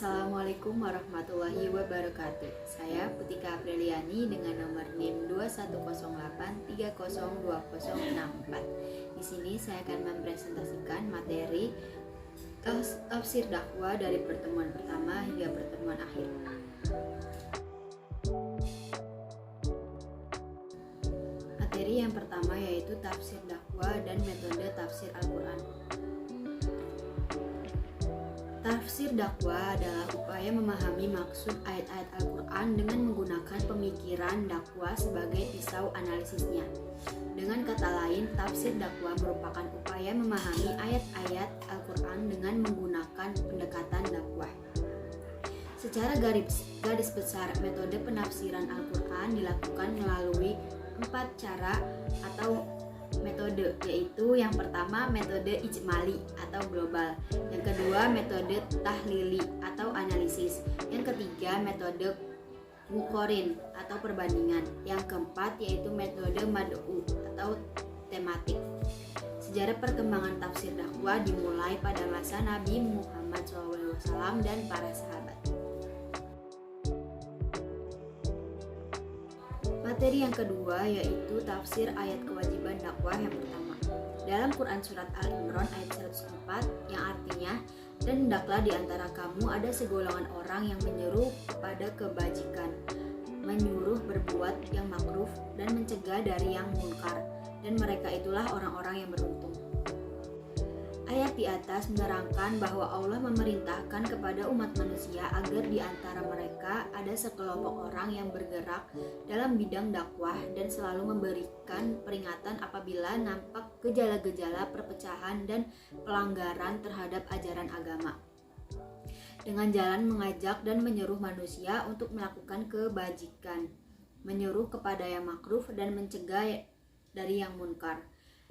Assalamualaikum warahmatullahi wabarakatuh. Saya Putika Apriliani dengan nomor NIM 2108302064. Di sini saya akan mempresentasikan materi tafsir dakwah dari pertemuan pertama hingga pertemuan akhir. Materi yang pertama yaitu tafsir dakwah dan metode tafsir Al-Quran. Tafsir dakwah adalah upaya memahami maksud ayat-ayat Al-Quran dengan menggunakan pemikiran dakwah sebagai pisau analisisnya. Dengan kata lain, tafsir dakwah merupakan upaya memahami ayat-ayat Al-Quran dengan menggunakan pendekatan dakwah. Secara garis besar, metode penafsiran Al-Quran dilakukan melalui 4 cara atau metode, yaitu yang pertama metode ijmali atau global, yang kedua metode tahlili atau analisis, yang ketiga metode muqorin atau perbandingan, yang keempat yaitu metode mad'u atau tematik. Sejarah perkembangan tafsir dakwah dimulai pada masa Nabi Muhammad SAW dan para sahabat. Materi yang kedua yaitu tafsir ayat kewajiban dakwah yang pertama. Dalam Quran Surat Al-Imran ayat 104 yang artinya, dan hendaklah di antara kamu ada segolongan orang yang menyeru kepada kebajikan, menyuruh berbuat yang makruf dan mencegah dari yang munkar, dan mereka itulah orang-orang yang beruntung. Ayat di atas menerangkan bahwa Allah memerintahkan kepada umat manusia agar di antara mereka ada sekelompok orang yang bergerak dalam bidang dakwah dan selalu memberikan peringatan apabila nampak gejala-gejala perpecahan dan pelanggaran terhadap ajaran agama, dengan jalan mengajak dan menyuruh manusia untuk melakukan kebajikan, menyuruh kepada yang makruf dan mencegah dari yang munkar,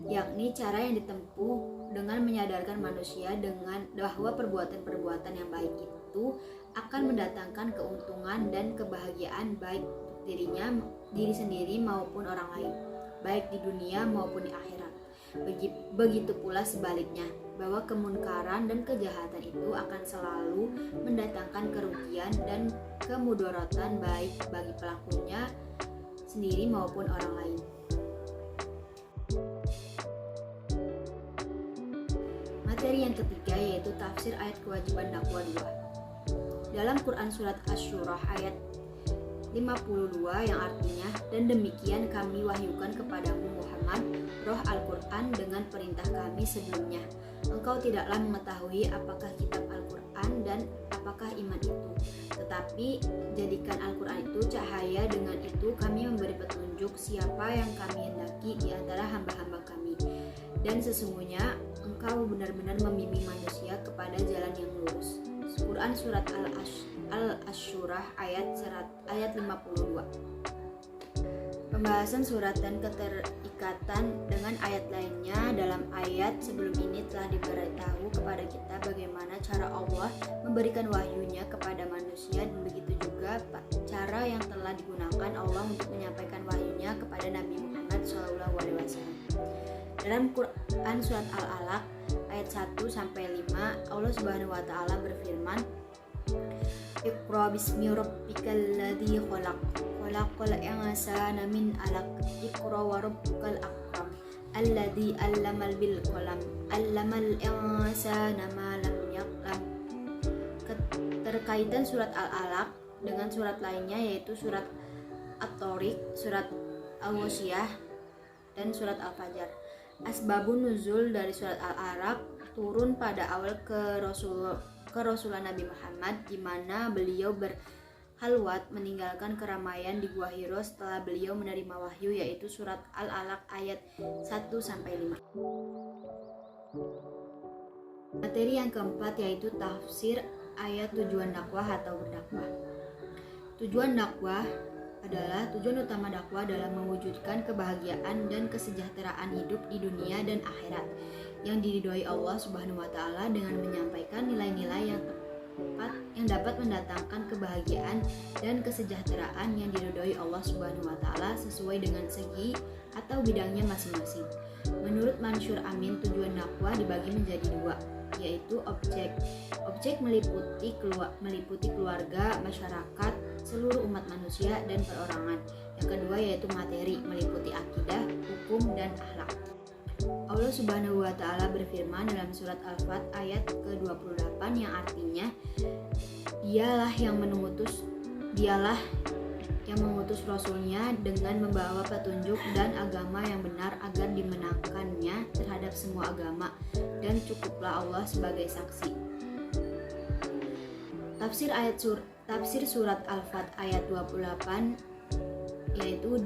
yakni cara yang ditempuh dengan menyadarkan manusia dengan bahwa perbuatan-perbuatan yang baik itu akan mendatangkan keuntungan dan kebahagiaan baik diri sendiri maupun orang lain, baik di dunia maupun di akhirat. Begitu pula sebaliknya, bahwa kemunkaran dan kejahatan itu akan selalu mendatangkan kerugian dan kemudorotan baik bagi pelakunya sendiri maupun orang lain. Materi yang ketiga yaitu tafsir ayat kewajiban dakwah 2. Dalam Quran Surat Asy-Syura ayat 52 yang artinya, dan demikian kami wahyukan kepadamu Muhammad roh Al-Quran dengan perintah kami sebelumnya. Engkau tidaklah mengetahui apakah kitab Al-Quran dan apakah iman itu, tetapi jadikan Al-Quran itu cahaya, dengan itu kami memberi petunjuk siapa yang kami hendaki di antara hamba-hamba kami, dan sesungguhnya engkau benar-benar membimbing manusia kepada jalan yang lurus. Quran Surat Al-Asy-Syura ayat 52. Pembahasan surat dan keterikatan dengan ayat lainnya. Dalam ayat sebelum ini telah diberitahu kepada kita bagaimana cara Allah memberikan wahyunya kepada manusia, dan begitu juga cara yang telah digunakan Allah untuk menyampaikan wahyunya kepada Nabi Muhammad SAW. Dalam Quran Surat Al-Alaq ayat 1-5 Allah Subhanahu wa taala berfirman, Iqra bismi rabbikal ladzi khalaq, khalaqal insana min 'alaq, Iqra wa rabbukal akram, alladzi 'allamal bil qalam, 'allamal insana ma lam ya'lam. Keterkaitan surat Al-Alaq dengan surat lainnya yaitu surat At-Thariq, surat Al-Wasyiyah, dan surat Al-Fajr. Asbabun nuzul dari surat Al-Alaq turun pada awal kerasulan Nabi Muhammad, di mana beliau berhalwat meninggalkan keramaian di Gua Hiro setelah beliau menerima wahyu, yaitu surat Al-Alaq ayat 1-5. Materi yang keempat yaitu tafsir ayat tujuan dakwah atau berdakwah. Tujuan dakwah adalah tujuan utama dakwah dalam mewujudkan kebahagiaan dan kesejahteraan hidup di dunia dan akhirat yang diridhoi Allah Subhanahu wa taala dengan menyampaikan nilai-nilai yang dapat mendatangkan kebahagiaan dan kesejahteraan yang diridhoi Allah Subhanahu wa taala sesuai dengan segi atau bidangnya masing-masing. Menurut Mansur Amin, tujuan dakwah dibagi menjadi dua, yaitu objek meliputi keluarga, masyarakat, seluruh umat manusia, dan perorangan. Yang kedua yaitu materi, meliputi akidah, hukum, dan akhlak. Allah Subhanahu wa taala berfirman dalam surat Al-Fat ayat ke-28 yang artinya Dialah yang mengutus Rasulnya dengan membawa petunjuk dan agama yang benar agar dimenangkannya terhadap semua agama, dan cukuplah Allah sebagai saksi. Tafsir surat Al-Fat ayat 28 yaitu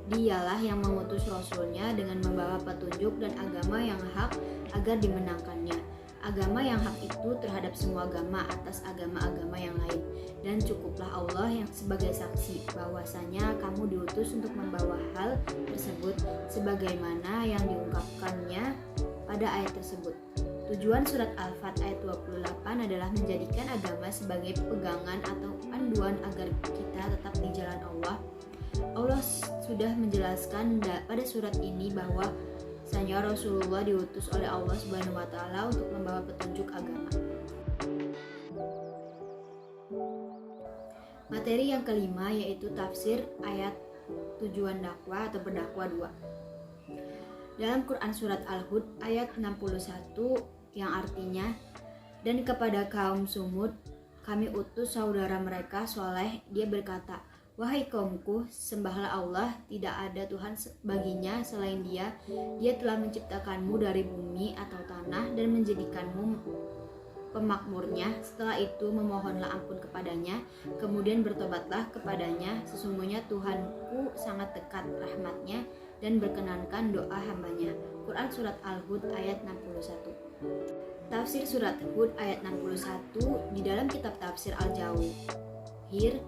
Dialah yang mengutus Rasulnya dengan membawa petunjuk dan agama yang hak agar dimenangkannya. Agama yang hak itu terhadap semua agama atas agama-agama yang lain, dan cukuplah Allah yang sebagai saksi bahwasanya kamu diutus untuk membawa hal tersebut sebagaimana yang diungkapkannya pada ayat tersebut. Tujuan surat Al-Fat ayat 28 adalah menjadikan agama sebagai pegangan atau panduan agar kita tetap di jalan Allah. Allah sudah menjelaskan pada surat ini bahwa Rasulullah diutus oleh Allah Subhanahu wa taala untuk membawa petunjuk agama. Materi yang kelima yaitu tafsir ayat tujuan dakwah atau berdakwah 2. Dalam Quran surat Al-Hud ayat 61 yang artinya, dan kepada kaum Sumud kami utus saudara mereka Shaleh, dia berkata, wahai kaumku, sembahlah Allah, tidak ada Tuhan baginya selain Dia. Dia telah menciptakanmu dari bumi atau tanah dan menjadikanmu pemakmurnya. Setelah itu memohonlah ampun kepadanya, kemudian bertobatlah kepadanya. Sesungguhnya Tuhanku sangat dekat rahmatnya dan berkenankan doa hambanya. Quran surat Al-Hud ayat 61. Tafsir surat Hud ayat 61 di dalam kitab tafsir Al-Jawahir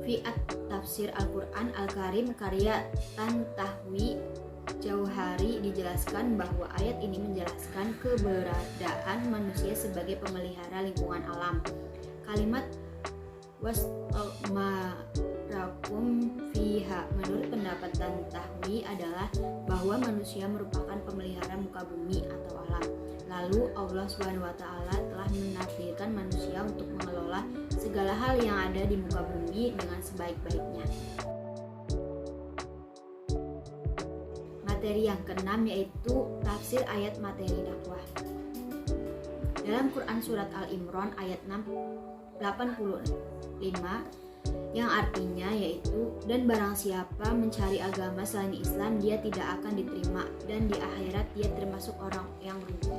Fi'at Tafsir Al-Quran Al-Karim karya Tantahwi Jauhari dijelaskan bahwa ayat ini menjelaskan keberadaan manusia sebagai pemelihara lingkungan alam. Kalimat wasmarakum fiha menurut pendapat Tantahwi adalah bahwa manusia merupakan pemelihara muka bumi atau alam. Lalu Allah Subhanahu wa taala telah menakdirkan manusia untuk mengelola segala hal yang ada di muka bumi dengan sebaik-baiknya. Materi yang keenam yaitu tafsir ayat materi dakwah. Dalam Quran surat Al-Imran ayat 85 yang artinya yaitu, dan barang siapa mencari agama selain Islam, dia tidak akan diterima, dan di akhirat dia termasuk orang yang rugi.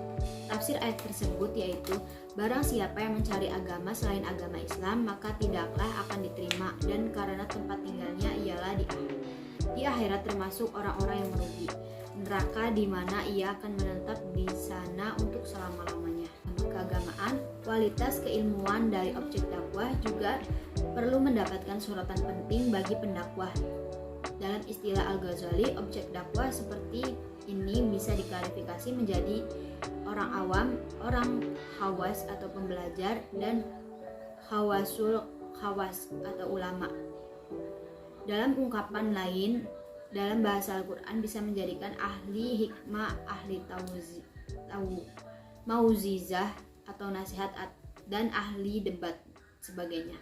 Tafsir ayat tersebut yaitu, barang siapa yang mencari agama selain agama Islam, maka tidaklah akan diterima, dan karena tempat tinggalnya ialah di akhirat termasuk orang-orang yang merugi, neraka di mana ia akan menetap di sana untuk selama-lamanya. Keagamaan, kualitas keilmuan dari objek dakwah juga perlu mendapatkan sorotan penting bagi pendakwah. Dalam istilah Al-Ghazali, objek dakwah seperti ini bisa diklarifikasi menjadi orang awam, orang khawas atau pembelajar, dan khawasul khawas atau ulama. Dalam ungkapan lain, dalam bahasa Al-Quran bisa menjadikan ahli hikmah, ahli mauzizah atau nasihat, dan ahli debat sebagainya.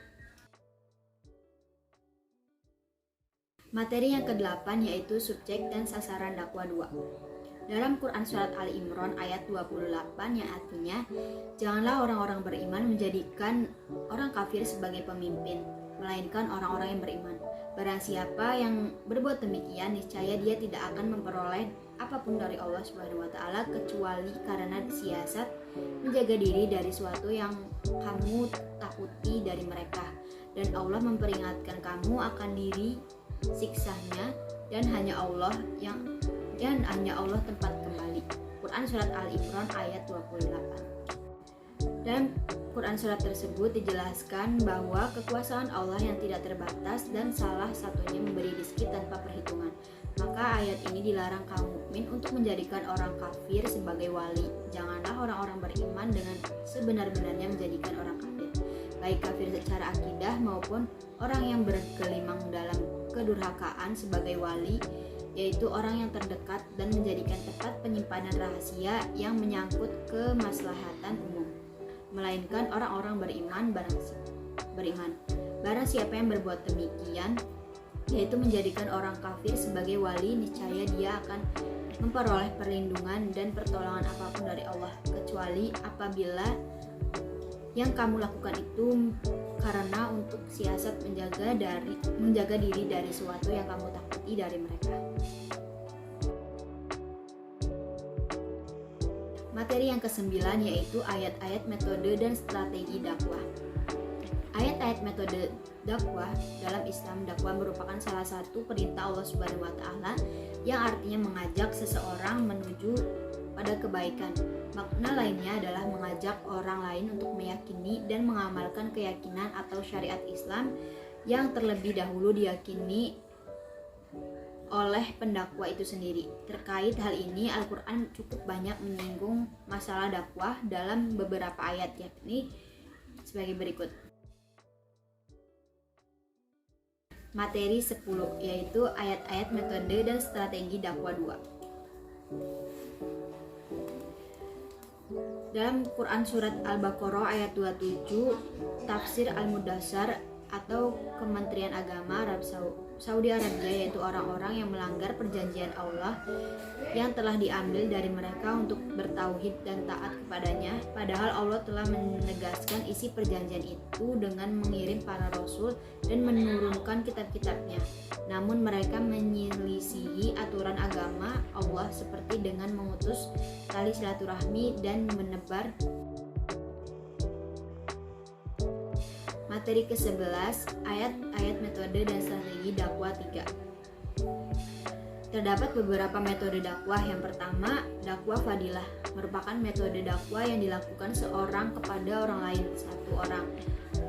Materi yang ke-8 yaitu subjek dan sasaran dakwah 2. Dalam Quran surat Ali Imran ayat 28 yang artinya, janganlah orang-orang beriman menjadikan orang kafir sebagai pemimpin, melainkan orang-orang yang beriman. Barang siapa yang berbuat demikian, niscaya dia tidak akan memperoleh apapun dari Allah Subhanahu wa taala kecuali karena siasat menjaga diri dari suatu yang kamu takuti dari mereka, dan Allah memperingatkan kamu akan diri siksanya, dan hanya Allah tempat kembali. Quran surat Al-Imran ayat 28. Dalam Quran surat tersebut dijelaskan bahwa kekuasaan Allah yang tidak terbatas dan salah satunya memberi rezeki tanpa perhitungan. Maka ayat ini dilarang kaum mukmin untuk menjadikan orang kafir sebagai wali. Janganlah orang-orang beriman dengan sebenar-benarnya menjadikan orang kafir, baik kafir secara akidah maupun orang yang bergelimang dalam kedurhakaan sebagai wali, yaitu orang yang terdekat dan menjadikan tempat penyimpanan rahasia yang menyangkut kemaslahatan umum, melainkan orang-orang beriman. Barang siapa yang berbuat demikian, yaitu menjadikan orang kafir sebagai wali, niscaya dia akan memperoleh perlindungan dan pertolongan apapun dari Allah, kecuali apabila yang kamu lakukan itu karena untuk siasat menjaga diri dari sesuatu yang kamu takuti dari mereka. Materi yang ke-9 yaitu ayat-ayat metode dan strategi dakwah. Ayat-ayat metode dakwah dalam Islam, dakwah merupakan salah satu perintah Allah Subhanahu wa taala yang artinya mengajak seseorang menuju pada kebaikan. Makna lainnya adalah mengajak orang lain untuk meyakini dan mengamalkan keyakinan atau syariat Islam yang terlebih dahulu diyakini oleh pendakwa itu sendiri. Terkait hal ini, Al-Quran cukup banyak menyinggung masalah dakwah dalam beberapa ayat, yakni sebagai berikut. Materi 10 yaitu ayat-ayat metode dan strategi dakwah 2. Dalam Quran surat Al-Baqarah ayat 27, tafsir Al-Mudassar atau Kementerian Agama Arab Saudi Arabia, yaitu orang-orang yang melanggar perjanjian Allah yang telah diambil dari mereka untuk bertauhid dan taat kepadanya, padahal Allah telah menegaskan isi perjanjian itu dengan mengirim para rasul dan menurunkan kitab-kitabnya. Namun mereka menyelisihi aturan agama Allah seperti dengan memutus tali silaturahmi dan menebar. Materi ke-11, ayat-ayat metode dan strategi dakwah 3. Terdapat beberapa metode dakwah. Yang pertama, dakwah fadilah merupakan metode dakwah yang dilakukan seorang kepada orang lain, satu orang,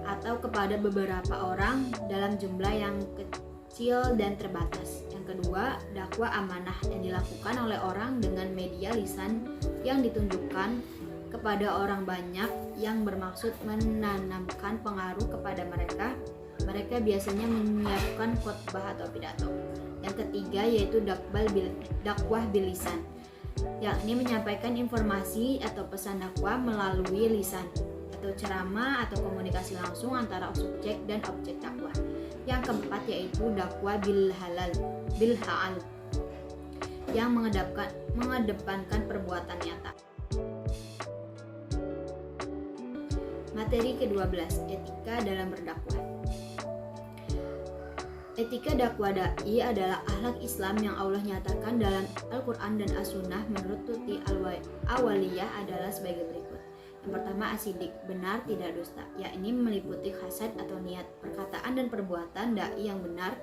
atau kepada beberapa orang dalam jumlah yang kecil dan terbatas. Yang kedua, dakwah amanah yang dilakukan oleh orang dengan media lisan yang ditunjukkan kepada orang banyak yang bermaksud menanamkan pengaruh kepada mereka. Mereka biasanya menyiapkan khotbah atau pidato. Yang ketiga yaitu dakwah bilisan, yakni menyampaikan informasi atau pesan dakwah melalui lisan atau ceramah atau komunikasi langsung antara subjek dan objek dakwah. Yang keempat yaitu dakwah bilha'al, yang mengedepankan perbuatan nyata. Materi ke-12, etika dalam berdakwah. Etika dakwah dai adalah akhlak Islam yang Allah nyatakan dalam Al-Quran dan As-Sunnah. Menurut Tuti Al-Awaliyah adalah sebagai berikut. Yang pertama, asidik, benar tidak dusta, yakni meliputi hasad atau niat. Perkataan dan perbuatan dai yang benar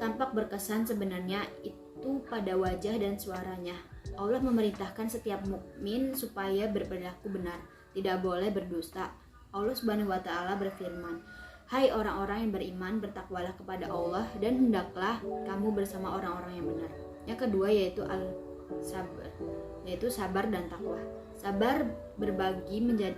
tampak berkesan sebenarnya itu pada wajah dan suaranya. Allah memerintahkan setiap mukmin supaya berperilaku benar, tidak boleh berdusta. Allah Subhanahu wa taala berfirman, "Hai orang-orang yang beriman, bertakwalah kepada Allah dan hendaklah kamu bersama orang-orang yang benar." Yang kedua yaitu al-sabar, yaitu sabar dan takwa. Sabar terbagi menjadi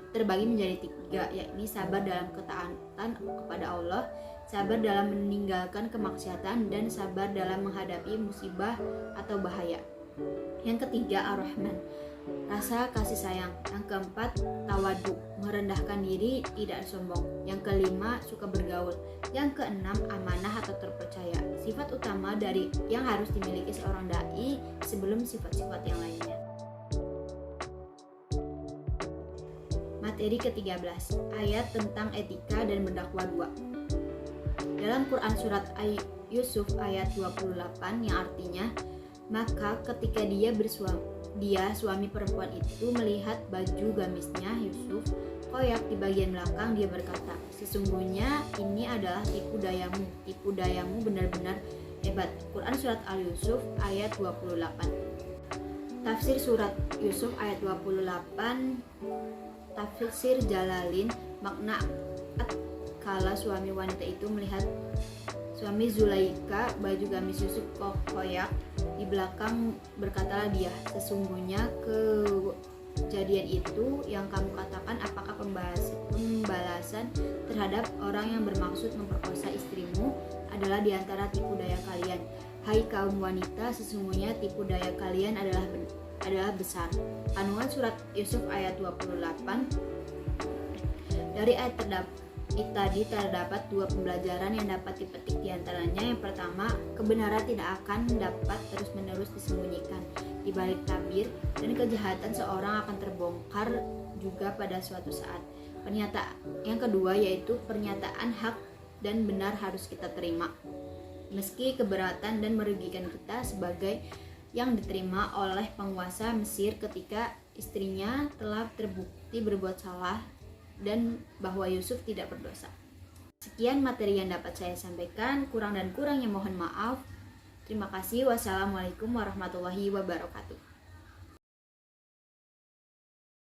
3, yakni sabar dalam ketaatan kepada Allah, sabar dalam meninggalkan kemaksiatan, dan sabar dalam menghadapi musibah atau bahaya. Yang ketiga, ar-Rahman, rasa kasih sayang. Yang keempat, tawadu, merendahkan diri, tidak sombong. Yang kelima, suka bergaul. Yang keenam, amanah atau terpercaya. Sifat utama dari yang harus dimiliki seorang dai sebelum sifat-sifat yang lainnya. Materi ke-13, ayat tentang etika dan berdakwah 2. Dalam Quran surat Yusuf ayat 28 yang artinya, maka ketika suami perempuan itu melihat baju gamisnya Yusuf koyak di bagian belakang, dia berkata, "Sesungguhnya ini adalah tipu dayamu benar-benar hebat." Quran surat Al-Yusuf ayat 28. Tafsir surat Yusuf ayat 28, tafsir Jalalin, makna kala suami wanita itu melihat Suami Zulaika, baju gamis Yusuf koyak. Di belakang berkatalah dia, sesungguhnya kejadian itu yang kamu katakan apakah pembalasan terhadap orang yang bermaksud memperkosa istrimu adalah di antara tipu daya kalian. Hai kaum wanita, sesungguhnya tipu daya kalian adalah besar. Kandungan surat Yusuf ayat 28. Dari ayat tadi terdapat dua pembelajaran yang dapat dipetik diantaranya. Yang pertama, kebenaran tidak akan dapat terus-menerus disembunyikan di balik tabir, dan kejahatan seorang akan terbongkar juga pada suatu saat. Yang kedua yaitu pernyataan hak dan benar harus kita terima, meski keberatan dan merugikan kita, sebagai yang diterima oleh penguasa Mesir ketika istrinya telah terbukti berbuat salah dan bahwa Yusuf tidak berdosa. Sekian materi yang dapat saya sampaikan, kurang dan kurangnya mohon maaf. Terima kasih. Wassalamualaikum warahmatullahi wabarakatuh.